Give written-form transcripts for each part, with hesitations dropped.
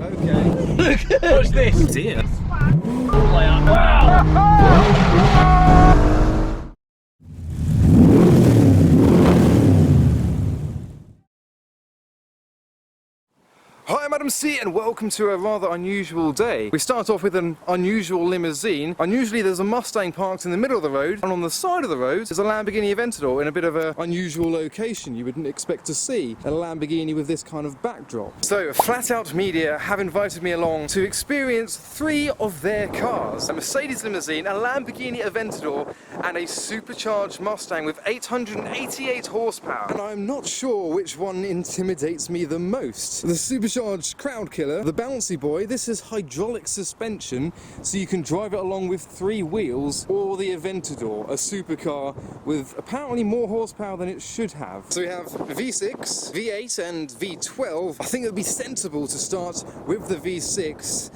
Okay. Look, watch this. Oh dear. Hi, I'm Adam C and welcome to a rather unusual day. We start off with an unusual limousine. Unusually there's a Mustang parked in the middle of the road, and on the side of the road is a Lamborghini Aventador in a bit of an unusual location. You wouldn't expect to see a Lamborghini with this kind of backdrop. So Flat Out Media have invited me along to experience 3 of their cars. A Mercedes Limousine, a Lamborghini Aventador and a supercharged Mustang with 888 horsepower. And I'm not sure which one intimidates me the most. The supercharged crowd killer, the bouncy boy, this is hydraulic suspension so you can drive it along with 3 wheels, or the Aventador, a supercar with apparently more horsepower than it should have. So we have V6, V8 and V12. I think it would be sensible to start with the V6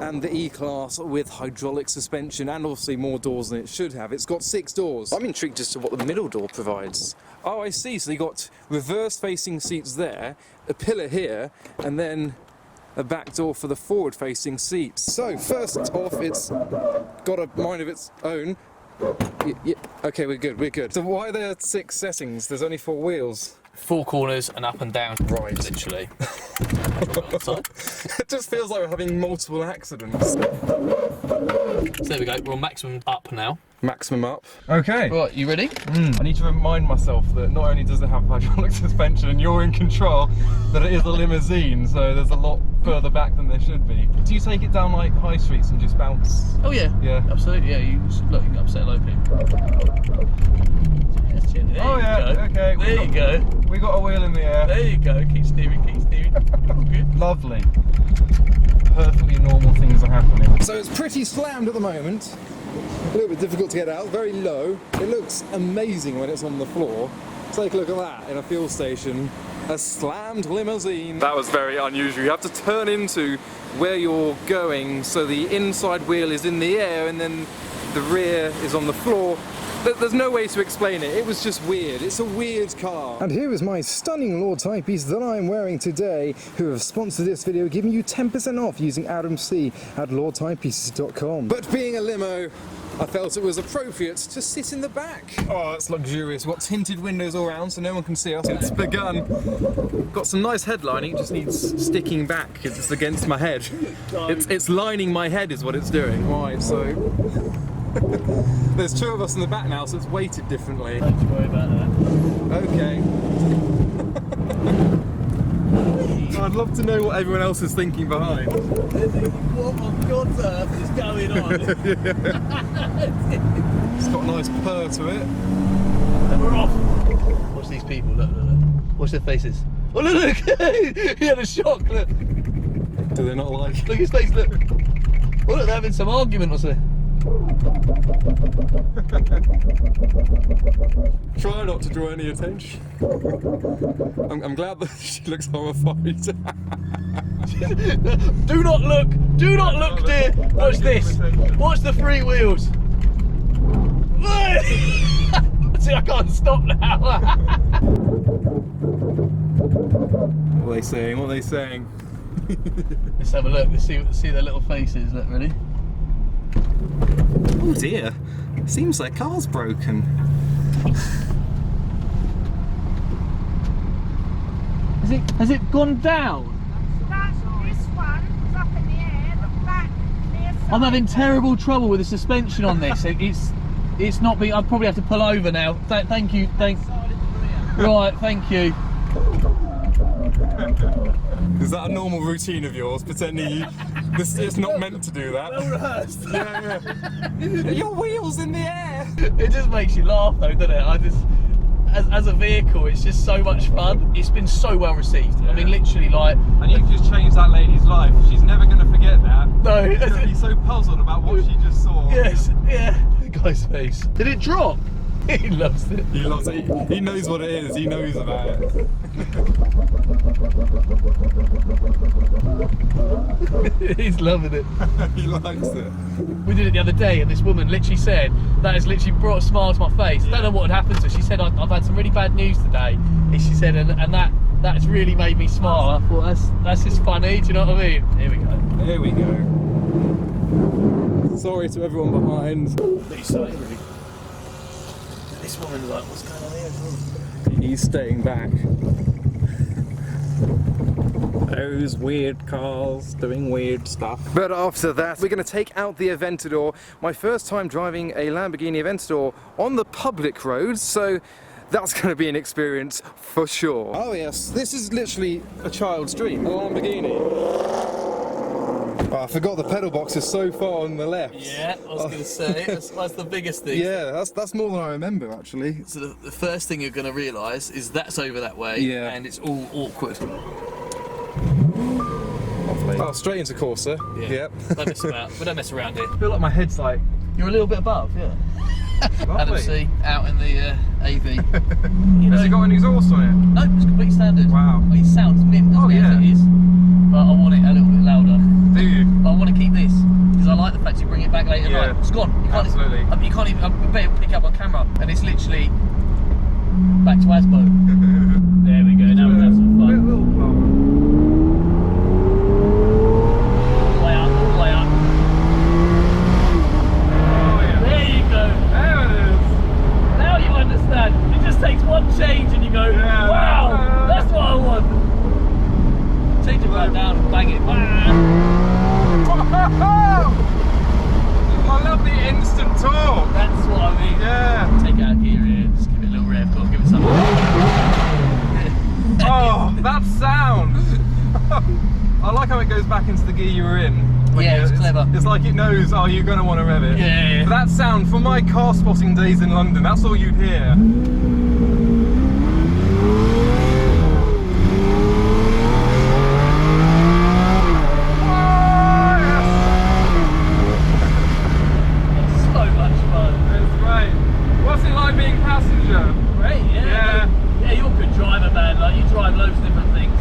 and the E-Class with hydraulic suspension, and obviously more doors than it should have. It's got 6 doors. I'm intrigued as to what the middle door provides. Oh, I see. So you got reverse-facing seats there, a pillar here, and then a back door for the forward-facing seats. So first off, it's got a mind of its own. Yeah, okay, we're good. So why are there 6 settings? There's only 4 wheels. 4 corners and up and down. Right. Literally. It just feels like we're having multiple accidents. So there we go, we're on maximum up now. Maximum up. Okay. Right, you ready? I need to remind myself that not only does it have hydraulic suspension and you're in control, that it is a limousine, so there's a lot further back than there should be. Do you take it down like high streets and just bounce? Oh yeah. Yeah. Absolutely, yeah. You can upset low people. Oh yeah, okay. There you go. We got a wheel in the air. There you go. Keep steering. All good. Lovely. Perfectly normal things are happening. So it's pretty slammed at the moment. A little bit difficult to get out, very low. It looks amazing when it's on the floor. Take a look at that in a fuel station. A slammed limousine. That was very unusual. You have to turn into where you're going so the inside wheel is in the air and then the rear is on the floor. There's no way to explain it. It was just weird. It's a weird car. And here is my stunning Lord Typepiece that I'm wearing today, who have sponsored this video, giving you 10% off using Adam C at lordtymepieces.com. But being a limo, I felt it was appropriate to sit in the back. Oh, it's luxurious. We've got tinted windows all around so no one can see us. It's begun. Got some nice headlining. It just needs sticking back because it's against my head. It's lining my head is what it's doing. Right, so... There's 2 of us in the back now, so it's weighted differently. Don't you worry about that. Okay. I'd love to know what everyone else is thinking behind. They're thinking, what on God's earth is going on? It's got a nice purr to it. And we're off. Watch these people, look. Watch their faces. Oh look! He had a shock, look. Do they not like it? Look at his face, look. Oh look, they're having some argument or something. Try not to draw any attention. I'm glad that she looks horrified. Do not look, dear. Watch this. Watch the 3 wheels. See, I can't stop now. What are they saying? What are they saying? Let's have a look. Let's see their little faces. Look, ready? Oh dear. Seems their car's broken. Has it gone down? That's this one. It's up in the air. The back near side. I'm having terrible trouble with the suspension on this. It's not being. I'll probably have to pull over now. Thank you. Thanks. Right. Thank you. Is that a normal routine of yours? Pretending it's not meant to do that. Well rehearsed. Yeah. Your wheel's in the air. It just makes you laugh though, doesn't it? As a vehicle, it's just so much fun. It's been so well received. Yeah. I mean, literally, like. And you've just changed that lady's life. She's never going to forget that. No. She's going to be so puzzled about what she just saw. Yes. Yeah. The guy's face. Did it drop? He loves it. He loves it. He knows what it is. He knows about it. He's loving it. He likes it. We did it the other day, and this woman literally said, that has literally brought a smile to my face. I don't know what had happened to her. She said, I've had some really bad news today. And she said, and that that's really made me smile. I thought that's just funny. Do you know what I mean? Here we go. Here we go. Sorry to everyone behind. This woman's like, what's going on here? He's staying back. Those weird cars doing weird stuff. But after that, we're going to take out the Aventador. My first time driving a Lamborghini Aventador on the public roads, so that's going to be an experience for sure. Oh yes, this is literally a child's dream, a Lamborghini. Oh, I forgot the pedal box is so far on the left. Yeah, I was going to say, that's the biggest thing. Yeah, that's more than I remember actually. So the first thing you're going to realise is that's over that way, yeah, and it's all awkward. Oh, straight into Corsa. Yeah. Yep. Don't mess about. We don't mess around here. I feel like my head's like... You're a little bit above, yeah. Lovely. LMC out in the AV. Has it got an exhaust on it? No, it's completely standard. Wow. Well, it sounds mint, doesn't it, as it is. But I want it a little bit louder. Do you? But I want to keep this because I like the fact you bring it back late at night. It's gone. You can't, absolutely. You can't even. I better pick up on camera, and it's literally back to Asbo. There we go. Now we'll have some fun. Little car. Way up, way up. Oh yeah. There you go. There it is. Now you understand. It just takes one change, and you go, Yeah. wow, that's what I want. Change it right down and bang it. I love the instant torque. That's what I mean. Yeah. Take it out of gear here, just give it a little rev. Go on, give it something. Oh, that sound. I like how it goes back into the gear you were in. Yeah, it's clever. It's like it knows, oh, you're going to want to rev it. Yeah. But that sound, for my car spotting days in London, that's all you'd hear. What's it like being passenger? Great, yeah. Yeah, you're a good driver, man. Like, you drive loads of different things.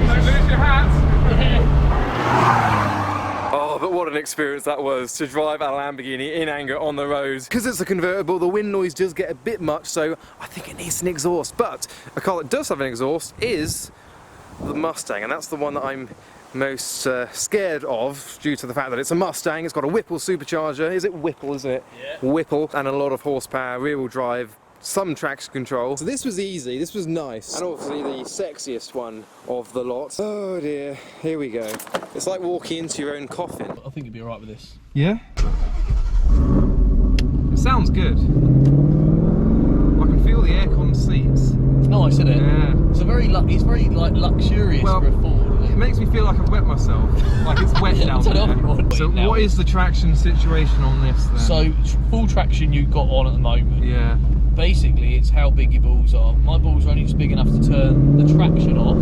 Don't lose your hat. Yeah. Oh, but what an experience that was to drive a Lamborghini in anger on the road. Because it's a convertible, the wind noise does get a bit much, so I think it needs an exhaust. But a car that does have an exhaust is the Mustang, and that's the one that I'm most scared of due to the fact that it's a Mustang. It's got a Whipple supercharger. Is it Whipple, is it? Yeah. Whipple, and a lot of horsepower, rear-wheel drive, some traction control. So this was easy, this was nice. And obviously the sexiest one of the lot. Oh dear, here we go. It's like walking into your own coffin. I think you'd be alright with this. Yeah? It sounds good. I can feel the aircon seats. It's nice, isn't it? Yeah. It's very like luxurious Well, for a Ford. It makes me feel like I've wet myself. Like it's wet down Turn it off there. if you want. So Now. what is the traction situation on this then? So full traction you've got on at the moment. yeah. Basically, it's how big your balls are. My balls are only just big enough to turn the traction off,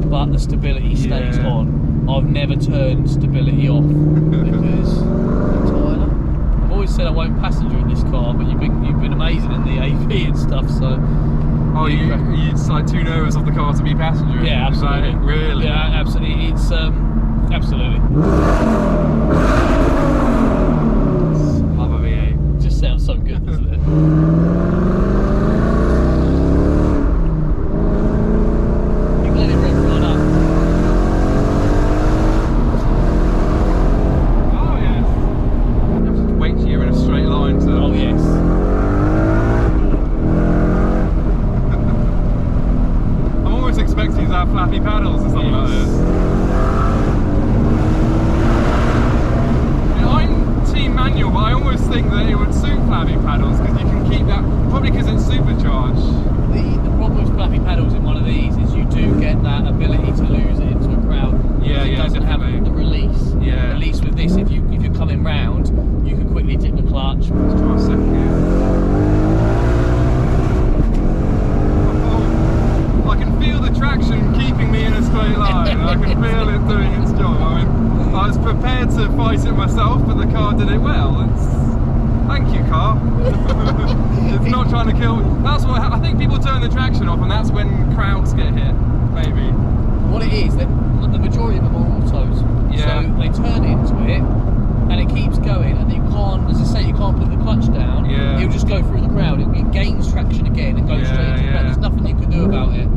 but the stability stays Yeah. on. I've never turned stability off because I'm tired. I've always said I won't passenger in this car, but you've been amazing in the AV and stuff. So. Oh, you're like too nervous of the car to be passenger? Yeah, absolutely. Like, really? Yeah, absolutely. It's absolutely. Love a V8. It just sounds so good, doesn't it? You can let it rev right up. Oh yes. You have to wait till you're in a straight line to... Oh yes. Expecting to have flappy paddles or something like this. Yeah, I'm team manual, but I almost think that it would suit flappy paddles because you can keep that, probably because it's supercharged. The problem with flappy paddles in one of these is you do get that ability to lose it into a crowd. Yeah, it doesn't definitely. have the release. Yeah. At least with this, if you're coming round, you can quickly dip the clutch. Let's try a second gear. I can feel the traction keeping me in a straight line. I can feel it doing its job. I mean, I was prepared to fight it myself, but the car did it well. Thank you, car. It's not trying to kill. That's what I think. People turn the traction off, and that's when crowds get hit. Maybe. What it is, the majority of them are autos. Yeah. So they turn into it, and it keeps going, and you can't, as I say, you can't put the clutch down. Yeah. It'll just go through the ground. It gains traction again and goes straight into the ground. There's nothing you can do about it.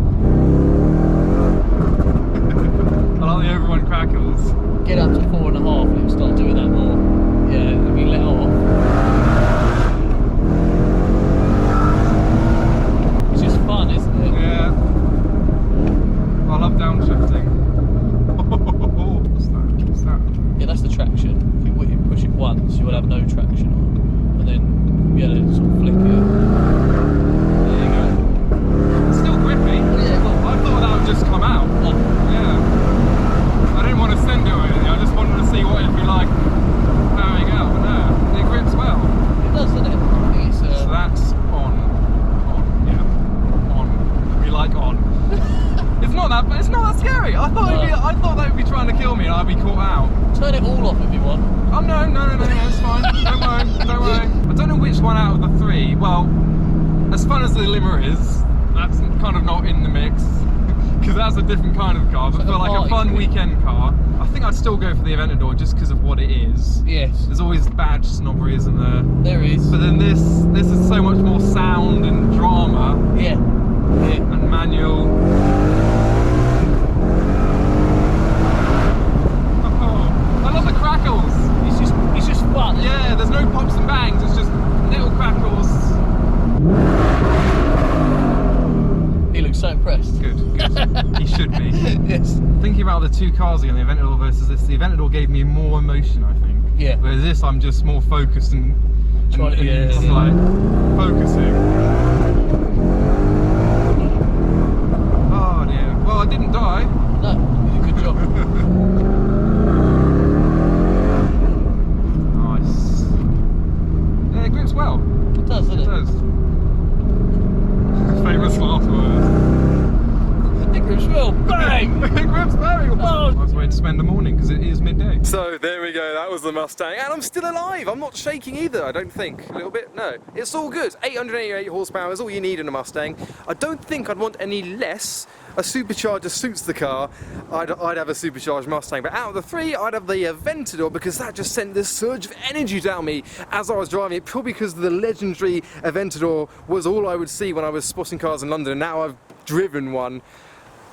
I like the overrun crackles. Get up to 4.5 and it'll start doing that more. Yeah, if you let off. It's just fun, isn't it? Yeah. I love downshifting. What's that? What's that? Yeah, that's the traction. If you push it once, you will have no traction on. And then you able to sort of flick it. There you go. It's still grippy. Oh, yeah, well, I thought that would just come out. no. Yeah. I didn't want to send it or anything, I just wanted to see what it'd be like powering out, but no, it grips well. It does, doesn't it? I think it's, So that's on, yeah, on. We like on. It's not that scary. I thought they would be trying to kill me and I'd be caught out. turn it all off if you want. Oh no, it's fine. Don't worry. I don't know which one out of the three. Well, as fun as the limo is, that's kind of not in the mix. Because that's a different kind of car, but for like a fun weekend car, I think I'd still go for the Aventador just because of what it is. Yes. There's always badge snobbery, isn't there? There is. But then this is so much more sound and drama. Yeah. And manual. Oh, I love the crackles. It's just fun. Yeah, there's no pops and bangs, it's just little crackles. He looks so impressed. Good. He should be. Yes. Thinking about the two cars again, the Aventador versus this, the Aventador gave me more emotion, I think. Yeah. Whereas this, I'm just more focused and Like focusing. Oh dear. Well, I didn't die. No, you did a good job. Nice. Yeah, it grips well. It does, doesn't It it? does. Famous last words. It grips well. Bang! It grips very well. Oh. Nice way to spend the morning because it is midday. So there we go, that was the Mustang, and I'm still alive. I'm not shaking either, I don't think. A little bit? No. It's all good. 888 horsepower is all you need in a Mustang. I don't think I'd want any less. A supercharger suits the car. I'd have a supercharged Mustang, but out of the three, I'd have the Aventador because that just sent this surge of energy down me as I was driving it, purely because the legendary Aventador was all I would see when I was spotting cars in London, and now I've driven one.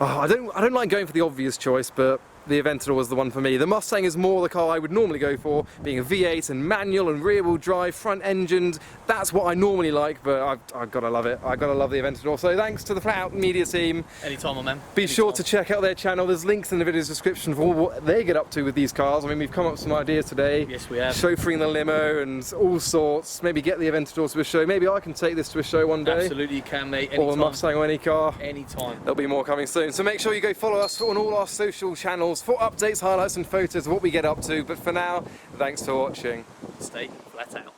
Oh, I don't like going for the obvious choice, but the Aventador was the one for me. The Mustang is more the car I would normally go for, being a V8 and manual and rear-wheel drive, front-engined. That's what I normally like, but I've got to love it. I've got to love the Aventador. So thanks to the Flat Out Media team. Anytime, my man. Be sure to check out their channel. There's links in the video's description for what they get up to with these cars. I mean, we've come up with some ideas today. Yes, we have. Chauffeuring the limo and all sorts. Maybe get the Aventador to a show. Maybe I can take this to a show one day. Absolutely, you can, mate. Anytime. Or a Mustang or any car. Anytime. There'll be more coming soon. So make sure you go follow us on all our social channels for updates, highlights and photos of what we get up to. But for now, thanks for watching. Stay flat out.